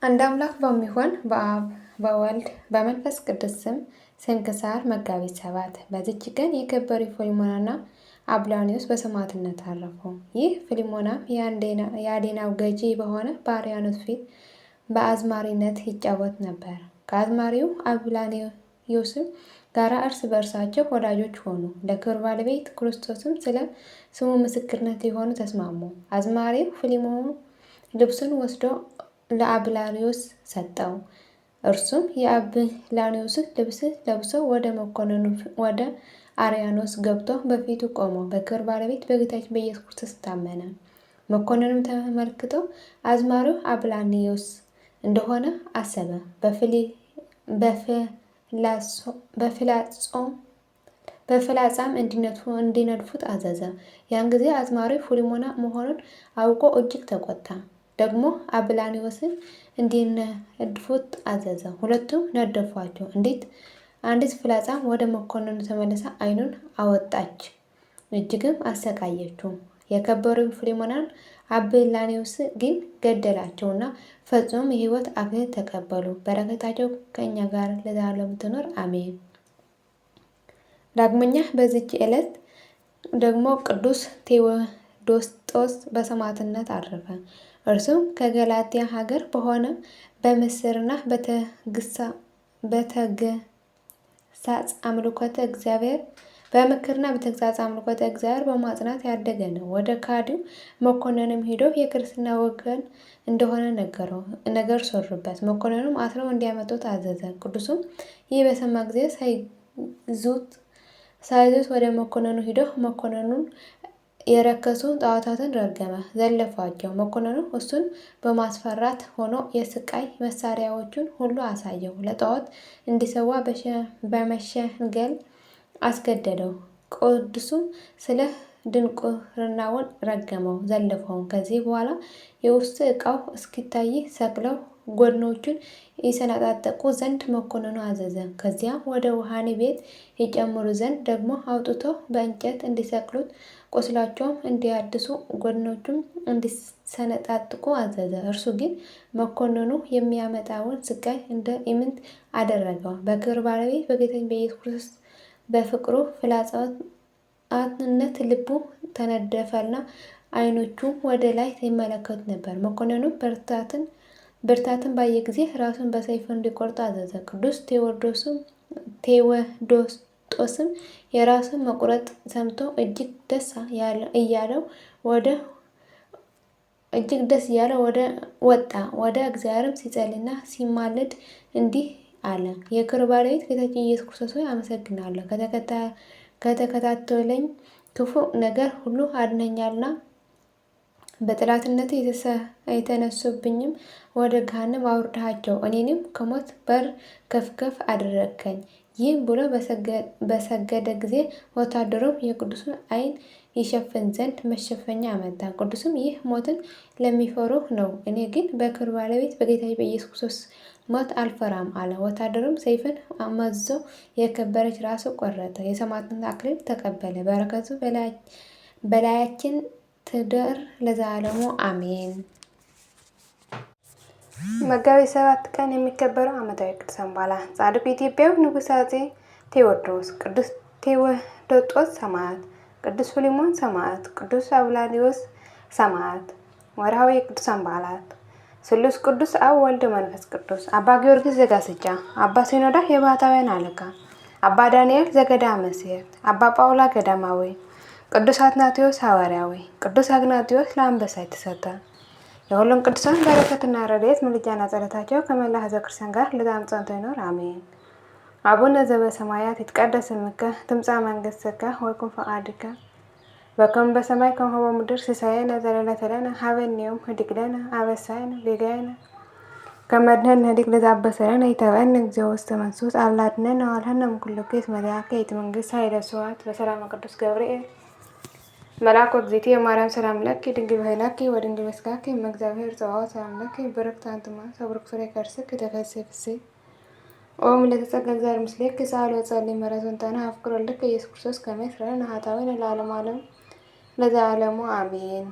አንድ አምላክ በሚሆን በአብ በወልድ በመንፈስ ቅዱስ ስም ስንክሳር መጋቢት 7 በዚች ቀን የከበሩ ፊልሞናና አብላኒዎስ በሰማዕትነት አረፉ። ይህ ፊልሞናም የአዴናው ገዢ በሆነ በአርያኖስ ፊት በአዝማሪነት ይጫወት ነበር። ከአዝማሪው አብላኒዮስም ጋር እርስ በእርሳቸው ወዳጆች ሆኑ። ለክብር ባለቤት ክርስቶስም ስለ ስሙ ምስክርነት ሊሆኑ ተስማሙ። አዝማሪው ፊልሞን ልብሱን ወስዶ ለአብላኒዮስ ሰጠው። እርሱም የአብላኒዮስን ልብስ ለብሶ ወደ መኮንኑ ወደ አርያኖስ ገብቶ በፊቱ ቆሞ በክብር ባለቤት በጌታችን በኢየሱስ ክርስቶስ ታመነ። መኮንኑም ተመልክቶ አዝማሪው አብላኒዮስ እንደሆነ አሰበ። በፍላጻም እንዲነድፉት አዘዘ። ያን ጊዜ አዝማሪው ፊልሞና መሆኑን አውቆ እጅግ ተቆጣ። ደግሞ አብላኒዮስን እንዲነድፉት አዘዘ። ሁለቱም ነደፏቸው። አንዲት ፍላጻም ወደ መኮንኑ ተመልሳ ዓይኑን አወጣች፣ እጅግም አሰቃየችው። የከበሩ ፊልሞናን አብላኒዮስ ግን ገደላቸውና ፈጽሞ የሕይወት አክሊል ተቀበሉ። በረከታቸው ከእኛ ጋር ለዘላለሙ ትኖር አሜን። ዳግመኛ በዚች ዕለት ደግሞ ቅዱስ ቴዎዶስጦስ በሰማዕትነት አረፈ። እርሱም ከገላትያ ሀገር በሆነ በምስርና በተግሳጽ አምልኮተ እግዚአብሔር በምክርና በተግሳጽ አምልኮተ እግዚአብሔር በማጽናት ያደገ ነው። ወደ ካዲው መኮንንም ሄዶ የክርስትና ወገን እንደሆነ ነገር ሰሩበት። መኮንኑም አስረው እንዲያመጡት አዘዘ። ቅዱሱም ይህ በሰማ ጊዜ ሳይዙት ወደ መኮንኑ ሄዶ መኮንኑን የረከሱ ጣዖታትን ረገመ፣ ዘለፋቸው። መኮንኑ እሱን በማስፈራት ሆኖ የስቃይ መሳሪያዎቹን ሁሉ አሳየው። ለጣዖት እንዲሰዋ በመሸንገል አስገደደው። ቅዱሱም ስለ ድንቁርናውን ረገመው፣ ዘለፈው። ከዚህ በኋላ የውስጥ ዕቃው እስኪታይ ሰቅለው ጎድኖቹን ይሰነጣጠቁ ዘንድ መኮንኑ አዘዘ። ከዚያም ወደ ወህኒ ቤት ይጨምሩ ዘንድ ደግሞ አውጥተው በእንጨት እንዲሰቅሉት፣ ቁስላቸውም እንዲያድሱ፣ ጎድኖቹም እንዲሰነጣጥቁ አዘዘ። እርሱ ግን መኮንኑ የሚያመጣውን ስቃይ እንደ ኢምንት አደረገው። በክብር ባለቤት በጌታችን በኢየሱስ ክርስቶስ በፍቅሩ ፍላጻነት ልቡ ተነደፈና ዓይኖቹ ወደ ላይ ይመለከቱ ነበር። መኮንኑ ብርታትን ባየ ጊዜ ራሱን በሰይፍ እንዲቆርጡ አዘዘ። ቅዱስ ቴዎዶስጦስም የራሱን መቁረጥ ሰምቶ እጅግ ደስ እያለው ወጣ። ወደ እግዚአብሔርም ሲጸልይና ሲማልድ እንዲህ አለ። የክብር ባለቤት ጌታችን ኢየሱስ ክርስቶስ ሆይ አመሰግናለሁ። ከተከታተለኝ ክፉ ነገር ሁሉ አድነኛልና በጠላትነት የተነሱብኝም ወደ ገሃነም አውርድሃቸው፣ እኔንም ከሞት በር ከፍ አደረግከኝ። ይህም ብሎ በሰገደ ጊዜ ወታደሩም የቅዱሱን ዓይን ይሸፍን ዘንድ መሸፈኛ አመጣ። ቅዱስም ይህ ሞትን ለሚፈሩ ነው፣ እኔ ግን በክብር ባለቤት በጌታዬ በኢየሱስ ክርስቶስ ሞት አልፈራም አለ። ወታደሩም ሰይፍን መዞ የከበረች ራሱ ቆረጠ፣ የሰማዕትነት አክሊል ተቀበለ። በረከቱ በላያችን ትደር ለዘላለሙ አሜን። መጋቢት 7 ቀን የሚከበረው ዓመታዊ ቅዱሳን በዓላት ጻድቁ ኢትዮጵያዊ ንጉሥ አፄ ቴዎድሮስ፣ ቅዱስ ቴዎዶጦስ ሰማዕት፣ ቅዱስ ፊልሞን ሰማዕት፣ ቅዱስ አብላኒዮስ ሰማዕት። ወርሃዊ የቅዱሳን በዓላት ስሉስ ቅዱስ አብ ወልድ መንፈስ ቅዱስ፣ አባ ጊዮርጊስ ዘጋስጫ፣ አባ ሲኖዳ የባሕታውያን አለቃ፣ አባ ዳንኤል ዘገዳመ ሴት፣ አባ ጳውላ ገዳማዊ፣ ቅዱስ አትናቴዎስ ሐዋርያዊ፣ ቅዱስ አግናጢዮስ ለአንበሳ የተሰጠ። የሁሉም ቅዱሳን በረከትና ረድኤት ምልጃና ጸሎታቸው ከመላ ሕዝበ ክርስቲያን ጋር ለዘላለሙ ጸንቶ ይኖር አሜን። አቡነ ዘበሰማያት ይትቀደስ ስምከ ትምጻእ መንግሥትከ ወይኩን ፈቃድከ በከመ በሰማይ ከማሁ በምድር ሲሳየነ ዘለለዕለትነ ሀበነ ዮም ህድግ ለነ አበሳነ ጌጋየነ ከመ ንሕነኒ ንህድግ ለዘአበሰለነ ኢተብአነ እግዚኦ ውስተ መንሱት አላ አድኅነነ ወባልሐነ እምኩሉ ኩይት መድኃኒከ ይእቲ መንግሥት ኃይለ ስብሐት በሰላመ ቅዱስ ገብርኤል መልአኩ እግዝእትየ ማርያም ሰላም ለኪ ድንግል በኅሊናኪ ወድንግል በሥጋኪ እመ እግዚአብሔር ጸባኦት ሰላም ለኪ ብርክት አንቲ እምአንስት ወብሩክ ፍሬ ከርሥኪ ተፈሥሒ ፍሥሕት ኦ ምልዕተ ጸጋ እግዚአብሔር ምስሌኪ ሰአሊ ወጸልዪ ምሕረተ ወንተነ አፍቅር ወልድከ ኢየሱስ ክርስቶስ ከመ ይስረይ ለነ ኃጣውኢነ ለዓለመ ዓለም ለዘላለሙ አሜን።